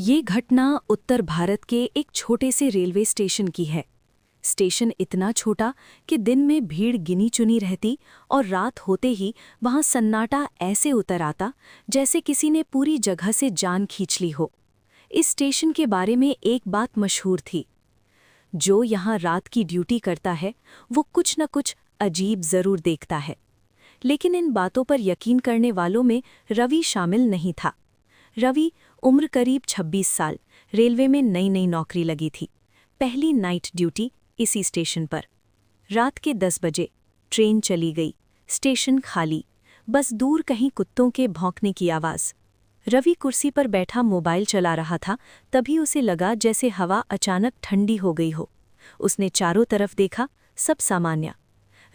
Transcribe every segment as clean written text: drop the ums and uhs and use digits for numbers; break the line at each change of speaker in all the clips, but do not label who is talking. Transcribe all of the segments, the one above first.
ये घटना उत्तर भारत के एक छोटे से रेलवे स्टेशन की है। स्टेशन इतना छोटा कि दिन में भीड़ गिनी चुनी रहती और रात होते ही वहां सन्नाटा ऐसे उतर आता जैसे किसी ने पूरी जगह से जान खींच ली हो। इस स्टेशन के बारे में एक बात मशहूर थी, जो यहाँ रात की ड्यूटी करता है वो कुछ न कुछ अजीब जरूर देखता है। लेकिन इन बातों पर यकीन करने वालों में रवि शामिल नहीं था। रवि, उम्र करीब 26 साल, रेलवे में नई नई नौकरी लगी थी। पहली नाइट ड्यूटी इसी स्टेशन पर। रात के 10 बजे ट्रेन चली गई, स्टेशन खाली, बस दूर कहीं कुत्तों के भौंकने की आवाज़। रवि कुर्सी पर बैठा मोबाइल चला रहा था, तभी उसे लगा जैसे हवा अचानक ठंडी हो गई हो। उसने चारों तरफ देखा, सब सामान्य।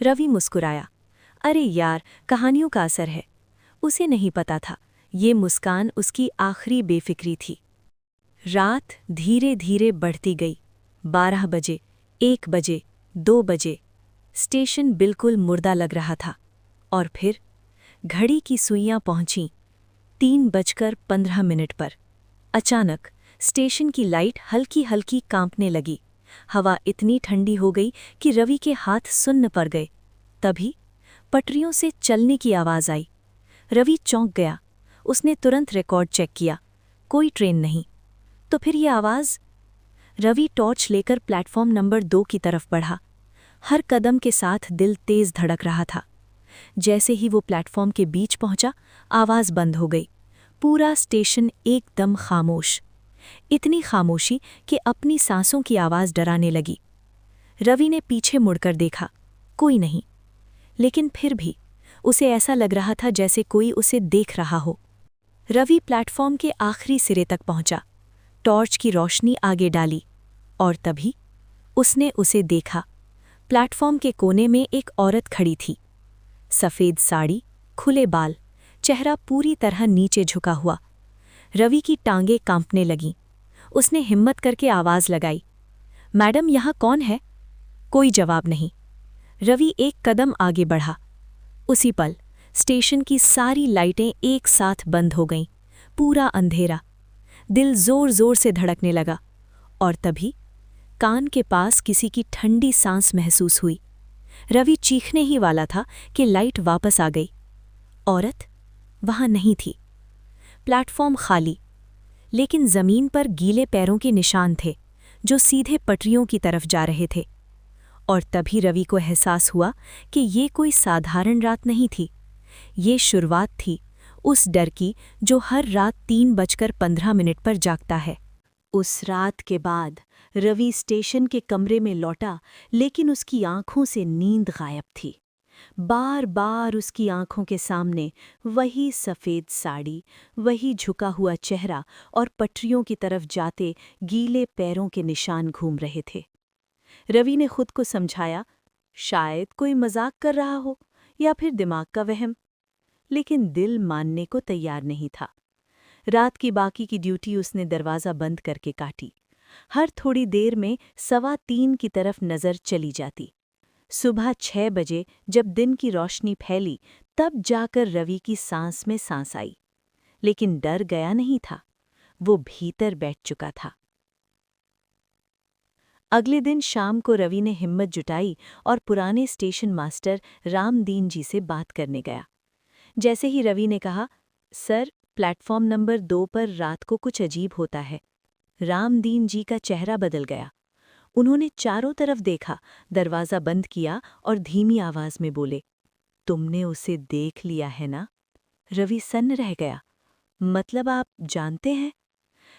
रवि मुस्कुराया। अरे यार, कहानियों का असर है। उसे नहीं पता था ये मुस्कान उसकी आखिरी बेफिक्री थी। रात धीरे धीरे बढ़ती गई। 12 बजे, 1 बजे, 2 बजे। स्टेशन बिल्कुल मुर्दा लग रहा था। और फिर घड़ी की सुइयां पहुंचीं 3:15 पर। अचानक स्टेशन की लाइट हल्की हल्की कांपने लगी। हवा इतनी ठंडी हो गई कि रवि के हाथ सुन्न पड़ गए। तभी पटरियों से चलने की आवाज़ आई। रवि चौंक गया। उसने तुरंत रिकॉर्ड चेक किया, कोई ट्रेन नहीं। तो फिर ये आवाज़? रवि टॉर्च लेकर प्लेटफॉर्म नंबर 2 की तरफ बढ़ा। हर कदम के साथ दिल तेज धड़क रहा था। जैसे ही वो प्लेटफॉर्म के बीच पहुंचा, आवाज़ बंद हो गई। पूरा स्टेशन एकदम खामोश। इतनी खामोशी कि अपनी सांसों की आवाज़ डराने लगी। रवि ने पीछे मुड़कर देखा, कोई नहीं। लेकिन फिर भी उसे ऐसा लग रहा था जैसे कोई उसे देख रहा हो। रवि प्लेटफॉर्म के आखिरी सिरे तक पहुंचा, टॉर्च की रोशनी आगे डाली, और तभी उसने उसे देखा। प्लेटफॉर्म के कोने में एक औरत खड़ी थी। सफ़ेद साड़ी, खुले बाल, चेहरा पूरी तरह नीचे झुका हुआ। रवि की टांगें कांपने लगीं। उसने हिम्मत करके आवाज़ लगाई, मैडम, यहाँ कौन है? कोई जवाब नहीं। रवि एक कदम आगे बढ़ा। उसी पल स्टेशन की सारी लाइटें एक साथ बंद हो गईं। पूरा अंधेरा। दिल जोर जोर से धड़कने लगा। और तभी कान के पास किसी की ठंडी सांस महसूस हुई। रवि चीखने ही वाला था कि लाइट वापस आ गई। औरत वहां नहीं थी। प्लेटफॉर्म खाली, लेकिन जमीन पर गीले पैरों के निशान थे, जो सीधे पटरियों की तरफ जा रहे थे। और तभी रवि को एहसास हुआ कि ये कोई साधारण रात नहीं थी। ये शुरुआत थी उस डर की जो हर रात 3:15 पर जागता है। उस रात के बाद रवि स्टेशन के कमरे में लौटा, लेकिन उसकी आंखों से नींद गायब थी। बार बार उसकी आंखों के सामने वही सफ़ेद साड़ी, वही झुका हुआ चेहरा और पटरियों की तरफ जाते गीले पैरों के निशान घूम रहे थे। रवि ने खुद को समझाया, शायद कोई मजाक कर रहा हो या फिर दिमाग का वहम। लेकिन दिल मानने को तैयार नहीं था। रात की बाकी की ड्यूटी उसने दरवाज़ा बंद करके काटी। हर थोड़ी देर में 3:15 की तरफ नज़र चली जाती। सुबह 6 बजे जब दिन की रोशनी फैली, तब जाकर रवि की सांस में सांस आई। लेकिन डर गया नहीं था, वो भीतर बैठ चुका था। अगले दिन शाम को रवि ने हिम्मत जुटाई और पुराने स्टेशन मास्टर रामदीन जी से बात करने गया। जैसे ही रवि ने कहा, सर, प्लेटफॉर्म नंबर 2 पर रात को कुछ अजीब होता है, रामदीन जी का चेहरा बदल गया। उन्होंने चारों तरफ देखा, दरवाज़ा बंद किया और धीमी आवाज़ में बोले, तुमने उसे देख लिया है ना? रवि सन्न रह गया। मतलब आप जानते हैं?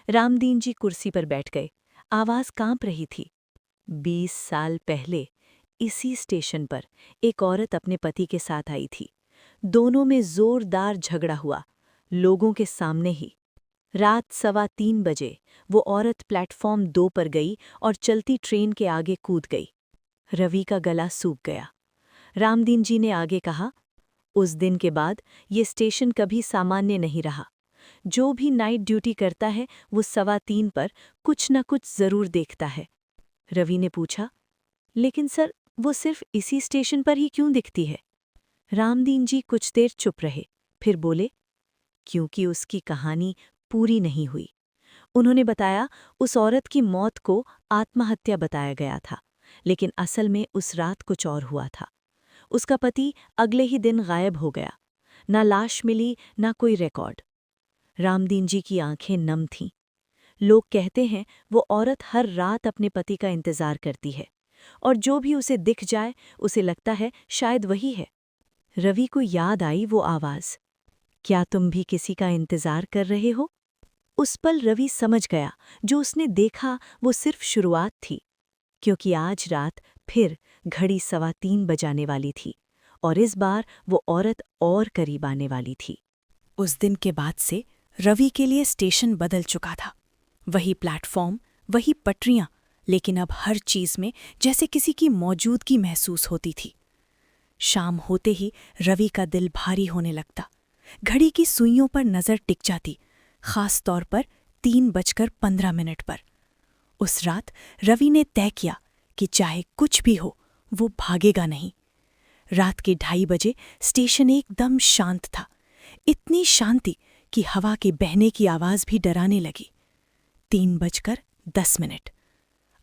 रामदीन जी कुर्सी पर बैठ गए। आवाज़ कांप रही थी। 20 साल पहले इसी स्टेशन पर एक औरत अपने पति के साथ आई थी। दोनों में जोरदार झगड़ा हुआ, लोगों के सामने ही। रात 3:15 बजे वो औरत प्लेटफॉर्म 2 पर गई और चलती ट्रेन के आगे कूद गई। रवि का गला सूख गया। रामदीन जी ने आगे कहा, उस दिन के बाद ये स्टेशन कभी सामान्य नहीं रहा। जो भी नाइट ड्यूटी करता है वो 3:15 पर कुछ न कुछ जरूर देखता है। रवि ने पूछा, लेकिन सर, वो सिर्फ इसी स्टेशन पर ही क्यों दिखती है? रामदीन जी कुछ देर चुप रहे, फिर बोले, क्योंकि उसकी कहानी पूरी नहीं हुई। उन्होंने बताया उस औरत की मौत को आत्महत्या बताया गया था, लेकिन असल में उस रात कुछ और हुआ था। उसका पति अगले ही दिन गायब हो गया। ना लाश मिली, ना कोई रिकॉर्ड। रामदीन जी की आंखें नम थीं। लोग कहते हैं वो औरत हर रात अपने पति का इंतजार करती है, और जो भी उसे दिख जाए उसे लगता है शायद वही है। रवि को याद आई वो आवाज़, क्या तुम भी किसी का इंतजार कर रहे हो? उस पल रवि समझ गया जो उसने देखा वो सिर्फ शुरुआत थी, क्योंकि आज रात फिर घड़ी 3:15 बजाने वाली थी, और इस बार वो औरत और करीब आने वाली थी।
उस दिन के बाद से रवि के लिए स्टेशन बदल चुका था। वही प्लेटफॉर्म, वही पटरियां, लेकिन अब हर चीज में जैसे किसी की मौजूदगी महसूस होती थी। शाम होते ही रवि का दिल भारी होने लगता। घड़ी की सुइयों पर नजर टिक जाती, खास तौर पर 3:15 पर। उस रात रवि ने तय किया कि चाहे कुछ भी हो, वो भागेगा नहीं। रात के 2:30 बजे स्टेशन एकदम शांत था। इतनी शांति कि हवा के बहने की आवाज भी डराने लगी। 3:10।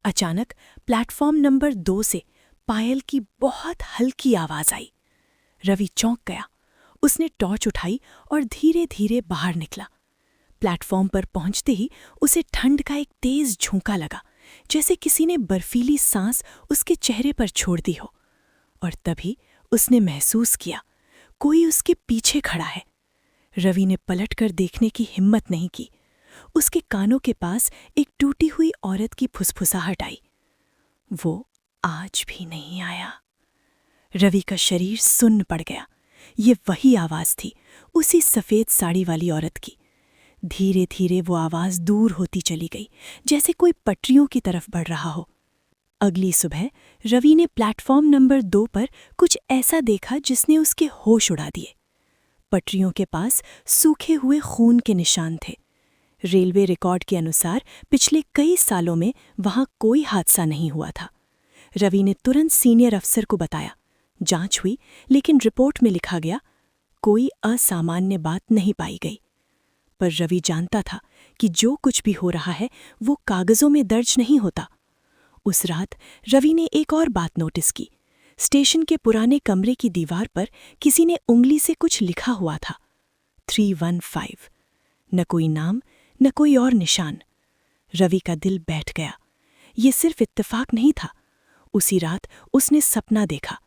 अचानक प्लेटफॉर्म नंबर 2 से पायल की बहुत हल्की आवाज आई। रवि चौंक गया। उसने टॉर्च उठाई और धीरे धीरे बाहर निकला। प्लेटफॉर्म पर पहुंचते ही उसे ठंड का एक तेज झोंका लगा, जैसे किसी ने बर्फीली सांस उसके चेहरे पर छोड़ दी हो। और तभी उसने महसूस किया कोई उसके पीछे खड़ा है। रवि ने पलटकर देखने की हिम्मत नहीं की। उसके कानों के पास एक टूटी हुई औरत की फुसफुसाहट आई। वो आज भी नहीं आया। रवि का शरीर सुन्न पड़ गया। ये वही आवाज थी, उसी सफेद साड़ी वाली औरत की। धीरे धीरे वो आवाज दूर होती चली गई, जैसे कोई पटरियों की तरफ बढ़ रहा हो। अगली सुबह रवि ने प्लेटफॉर्म नंबर 2 पर कुछ ऐसा देखा जिसने उसके होश उड़ा दिए। पटरियों के पास सूखे हुए खून के निशान थे। रेलवे रिकॉर्ड के अनुसार पिछले कई सालों में वहां कोई हादसा नहीं हुआ था। रवि ने तुरंत सीनियर अफसर को बताया। जांच हुई, लेकिन रिपोर्ट में लिखा गया कोई असामान्य बात नहीं पाई गई। पर रवि जानता था कि जो कुछ भी हो रहा है वो कागजों में दर्ज नहीं होता। उस रात रवि ने एक और बात नोटिस की। स्टेशन के पुराने कमरे की दीवार पर किसी ने उंगली से कुछ लिखा हुआ था, 315। न कोई नाम, न कोई और निशान। रवि का दिल बैठ गया। ये सिर्फ इत्तेफाक नहीं था। उसी रात उसने सपना देखा।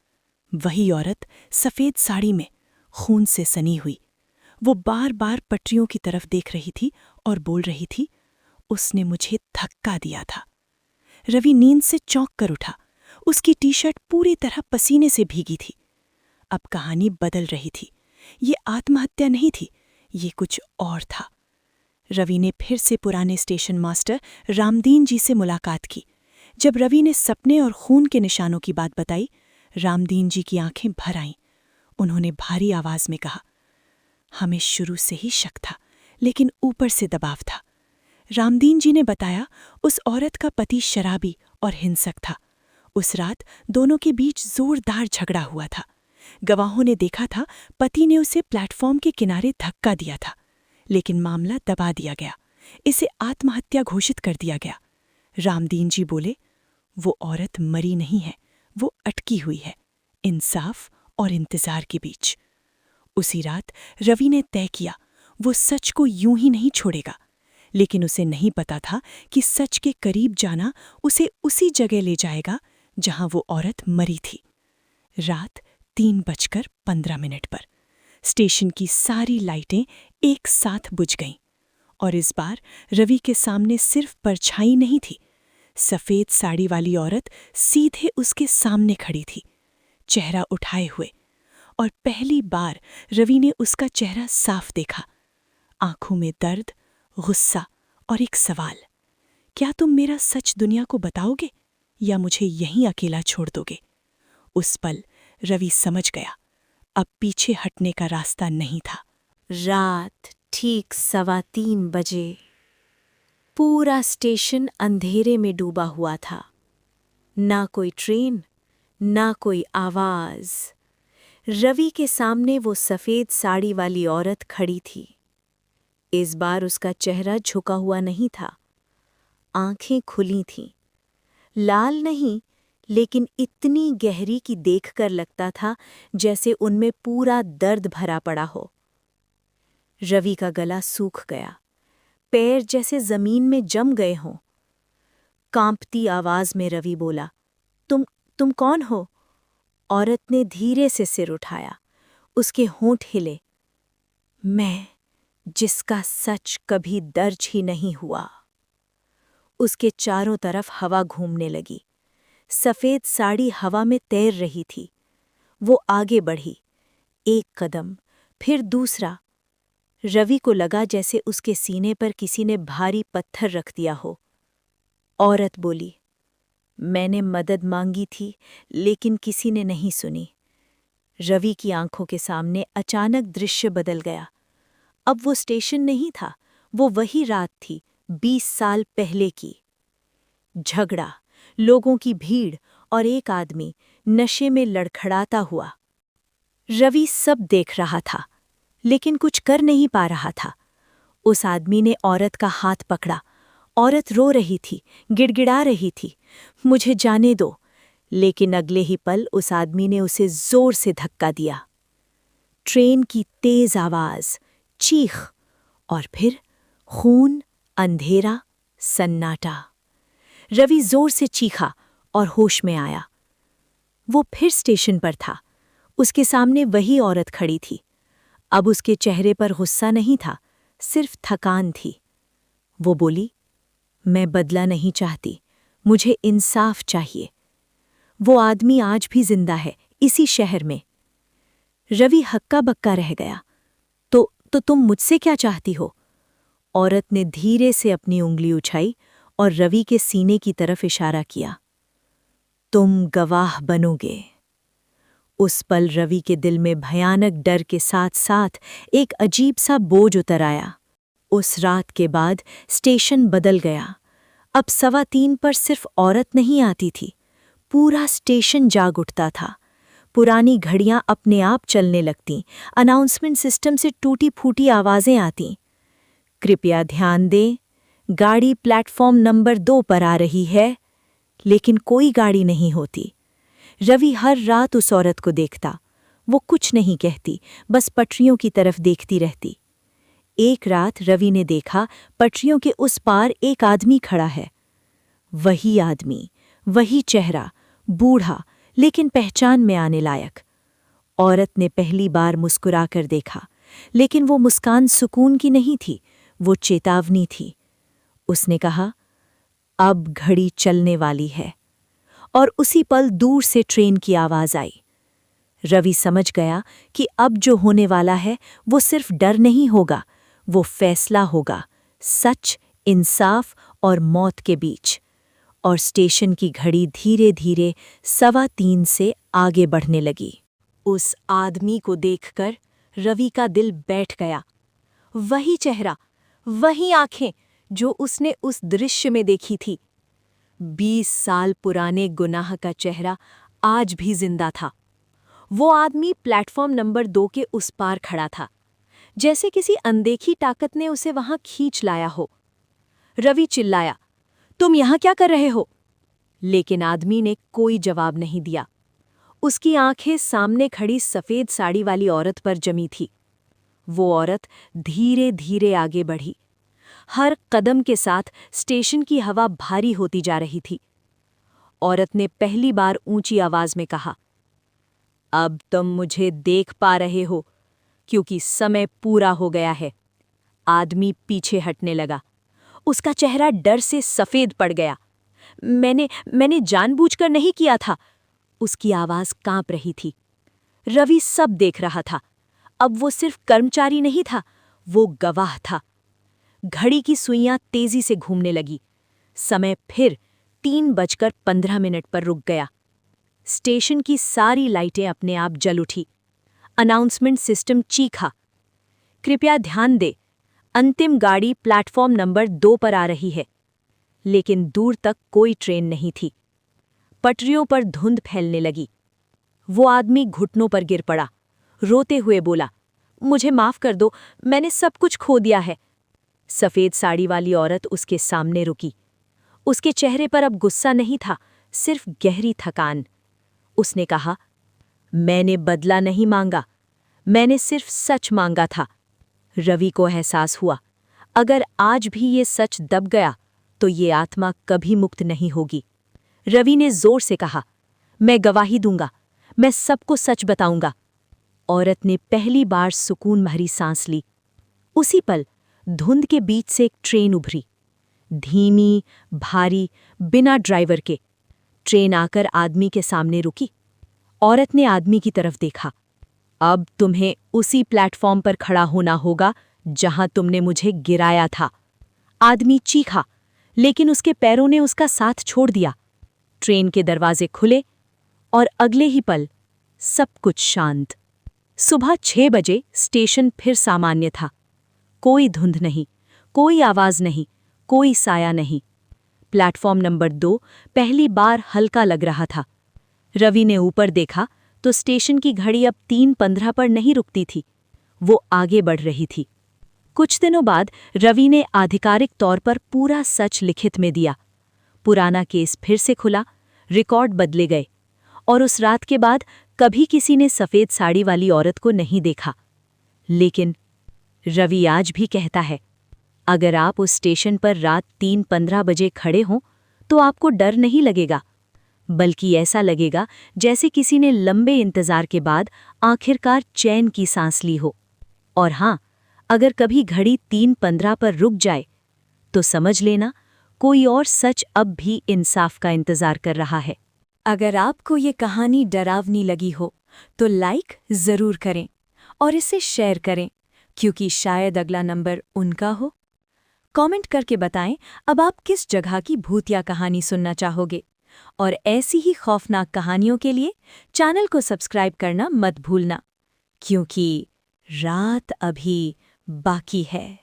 वही औरत सफेद साड़ी में, खून से सनी हुई। वो बार बार पटरियों की तरफ देख रही थी और बोल रही थी, उसने मुझे धक्का दिया था। रवि नींद से चौंक कर उठा। उसकी टी-शर्ट पूरी तरह पसीने से भीगी थी। अब कहानी बदल रही थी। ये आत्महत्या नहीं थी, ये कुछ और था। रवि ने फिर से पुराने स्टेशन मास्टर रामदीन जी से मुलाकात की। जब रवि ने सपने और खून के निशानों की बात बताई, रामदीन जी की आंखें भर आईं। उन्होंने भारी आवाज में कहा, हमें शुरू से ही शक था, लेकिन ऊपर से दबाव था। रामदीन जी ने बताया उस औरत का पति शराबी और हिंसक था। उस रात दोनों के बीच जोरदार झगड़ा हुआ था। गवाहों ने देखा था पति ने उसे प्लेटफॉर्म के किनारे धक्का दिया था, लेकिन मामला दबा दिया गया। इसे आत्महत्या घोषित कर दिया गया। रामदीन जी बोले, वो औरत मरी नहीं है, वो अटकी हुई है, इंसाफ और इंतजार के बीच। उसी रात रवि ने तय किया वो सच को यूं ही नहीं छोड़ेगा, लेकिन उसे नहीं पता था कि सच के करीब जाना उसे उसी जगह ले जाएगा जहां वो औरत मरी थी। रात 3:15 पर स्टेशन की सारी लाइटें एक साथ बुझ गईं, और इस बार रवि के सामने सिर्फ परछाई नहीं थी। सफेद साड़ी वाली औरत सीधे उसके सामने खड़ी थी, चेहरा उठाए हुए। और पहली बार रवि ने उसका चेहरा साफ देखा। आंखों में दर्द, गुस्सा और एक सवाल, क्या तुम मेरा सच दुनिया को बताओगे या मुझे यहीं अकेला छोड़ दोगे? उस पल रवि समझ गया, अब पीछे हटने का रास्ता नहीं था।
रात ठीक 3:15 बजे पूरा स्टेशन अंधेरे में डूबा हुआ था। ना कोई ट्रेन, ना कोई आवाज। रवि के सामने वो सफेद साड़ी वाली औरत खड़ी थी। इस बार उसका चेहरा झुका हुआ नहीं था, आंखें खुली थीं। लाल नहीं, लेकिन इतनी गहरी कि देखकर लगता था जैसे उनमें पूरा दर्द भरा पड़ा हो। रवि का गला सूख गया, पैर जैसे जमीन में जम गए हों। कांपती आवाज में रवि बोला, तुम कौन हो? औरत ने धीरे से सिर उठाया, उसके होंठ हिले। मैं, जिसका सच कभी दर्ज ही नहीं हुआ। उसके चारों तरफ हवा घूमने लगी, सफेद साड़ी हवा में तैर रही थी। वो आगे बढ़ी, एक कदम, फिर दूसरा। रवि को लगा जैसे उसके सीने पर किसी ने भारी पत्थर रख दिया हो। औरत बोली, मैंने मदद मांगी थी, लेकिन किसी ने नहीं सुनी। रवि की आंखों के सामने अचानक दृश्य बदल गया। अब वो स्टेशन नहीं था, वो वही रात थी, 20 साल पहले की। झगड़ा, लोगों की भीड़ और एक आदमी नशे में लड़खड़ाता हुआ। रवि सब देख रहा था, लेकिन कुछ कर नहीं पा रहा था। उस आदमी ने औरत का हाथ पकड़ा। औरत रो रही थी, गिड़गिड़ा रही थी, मुझे जाने दो। लेकिन अगले ही पल उस आदमी ने उसे जोर से धक्का दिया। ट्रेन की तेज आवाज, चीख, और फिर खून, अंधेरा, सन्नाटा। रवि जोर से चीखा और होश में आया। वो फिर स्टेशन पर था। उसके सामने वही औरत खड़ी थी। अब उसके चेहरे पर गुस्सा नहीं था, सिर्फ थकान थी। वो बोली, मैं बदला नहीं चाहती, मुझे इंसाफ चाहिए। वो आदमी आज भी जिंदा है, इसी शहर में। रवि हक्का बक्का रह गया। तो तुम मुझसे क्या चाहती हो? औरत ने धीरे से अपनी उंगली उठाई और रवि के सीने की तरफ इशारा किया। तुम गवाह बनोगे। उस पल रवि के दिल में भयानक डर के साथ साथ एक अजीब सा बोझ उतर आया। उस रात के बाद स्टेशन बदल गया। अब 3:15 पर सिर्फ औरत नहीं आती थी, पूरा स्टेशन जाग उठता था। पुरानी घड़ियां अपने आप चलने लगतीं, अनाउंसमेंट सिस्टम से टूटी फूटी आवाजें आतीं। कृपया ध्यान दें, गाड़ी प्लेटफॉर्म नंबर 2 पर आ रही है। लेकिन कोई गाड़ी नहीं होती। रवि हर रात उस औरत को देखता। वो कुछ नहीं कहती, बस पटरियों की तरफ देखती रहती। एक रात रवि ने देखा, पटरियों के उस पार एक आदमी खड़ा है। वही आदमी, वही चेहरा, बूढ़ा लेकिन पहचान में आने लायक। औरत ने पहली बार मुस्कुराकर देखा, लेकिन वो मुस्कान सुकून की नहीं थी, वो चेतावनी थी। उसने कहा, अब घड़ी चलने वाली है। और उसी पल दूर से ट्रेन की आवाज आई। रवि समझ गया कि अब जो होने वाला है वो सिर्फ डर नहीं होगा, वो फैसला होगा, सच, इंसाफ और मौत के बीच। और स्टेशन की घड़ी धीरे धीरे 3:15 से आगे बढ़ने लगी। उस आदमी को देखकर रवि का दिल बैठ गया। वही चेहरा, वही आंखें जो उसने उस दृश्य में देखी थी। 20 साल पुराने गुनाह का चेहरा आज भी जिंदा था। वो आदमी प्लेटफॉर्म नंबर 2 के उस पार खड़ा था, जैसे किसी अनदेखी ताकत ने उसे वहां खींच लाया हो। रवि चिल्लाया, तुम यहां क्या कर रहे हो? लेकिन आदमी ने कोई जवाब नहीं दिया। उसकी आंखें सामने खड़ी सफेद साड़ी वाली औरत पर जमी थी। वो औरत धीरे धीरे आगे बढ़ी। हर कदम के साथ स्टेशन की हवा भारी होती जा रही थी। औरत ने पहली बार ऊंची आवाज में कहा, अब तुम मुझे देख पा रहे हो, क्योंकि समय पूरा हो गया है। आदमी पीछे हटने लगा। उसका चेहरा डर से सफेद पड़ गया। मैंने जानबूझकर नहीं किया था। उसकी आवाज कांप रही थी। रवि सब देख रहा था। अब वो सिर्फ कर्मचारी नहीं था, वो गवाह था। घड़ी की सुइयां तेजी से घूमने लगी। समय फिर 3:15 पर रुक गया। स्टेशन की सारी लाइटें अपने आप जल उठी। अनाउंसमेंट सिस्टम चीखा, कृपया ध्यान दे, अंतिम गाड़ी प्लेटफॉर्म नंबर 2 पर आ रही है। लेकिन दूर तक कोई ट्रेन नहीं थी। पटरियों पर धुंध फैलने लगी। वो आदमी घुटनों पर गिर पड़ा, रोते हुए बोला, मुझे माफ कर दो, मैंने सब कुछ खो दिया है। सफ़ेद साड़ी वाली औरत उसके सामने रुकी। उसके चेहरे पर अब गुस्सा नहीं था, सिर्फ गहरी थकान। उसने कहा, मैंने बदला नहीं मांगा, मैंने सिर्फ सच मांगा था। रवि को एहसास हुआ, अगर आज भी ये सच दब गया तो ये आत्मा कभी मुक्त नहीं होगी। रवि ने जोर से कहा, मैं गवाही दूंगा, मैं सबको सच बताऊंगा। औरत ने पहली बार सुकून भरी सांस ली। उसी पल धुंध के बीच से एक ट्रेन उभरी, धीमी, भारी, बिना ड्राइवर के। ट्रेन आकर आदमी के सामने रुकी। औरत ने आदमी की तरफ देखा। अब तुम्हें उसी प्लेटफॉर्म पर खड़ा होना होगा जहां तुमने मुझे गिराया था। आदमी चीखा, लेकिन उसके पैरों ने उसका साथ छोड़ दिया। ट्रेन के दरवाजे खुले और अगले ही पल सब कुछ शांत। सुबह 6 बजे स्टेशन फिर सामान्य था। कोई धुंध नहीं, कोई आवाज नहीं, कोई साया नहीं। प्लेटफॉर्म नंबर 2 पहली बार हल्का लग रहा था। रवि ने ऊपर देखा तो स्टेशन की घड़ी अब 3:15 पर नहीं रुकती थी, वो आगे बढ़ रही थी। कुछ दिनों बाद रवि ने आधिकारिक तौर पर पूरा सच लिखित में दिया। पुराना केस फिर से खुला, रिकॉर्ड बदले गए, और उस रात के बाद कभी किसी ने सफ़ेद साड़ी वाली औरत को नहीं देखा। लेकिन रवि आज भी कहता है, अगर आप उस स्टेशन पर रात 3:15 बजे खड़े हों तो आपको डर नहीं लगेगा, बल्कि ऐसा लगेगा जैसे किसी ने लंबे इंतजार के बाद आखिरकार चैन की सांस ली हो। और हाँ, अगर कभी घड़ी 3:15 पर रुक जाए तो समझ लेना कोई और सच अब भी इंसाफ का इंतजार कर रहा है। अगर आपको ये कहानी डरावनी लगी हो तो लाइक ज़रूर करें और इसे शेयर करें, क्योंकि शायद अगला नंबर उनका हो। कमेंट करके बताएं अब आप किस जगह की भूतिया कहानी सुनना चाहोगे, और ऐसी ही खौफनाक कहानियों के लिए चैनल को सब्सक्राइब करना मत भूलना, क्योंकि रात अभी बाकी है।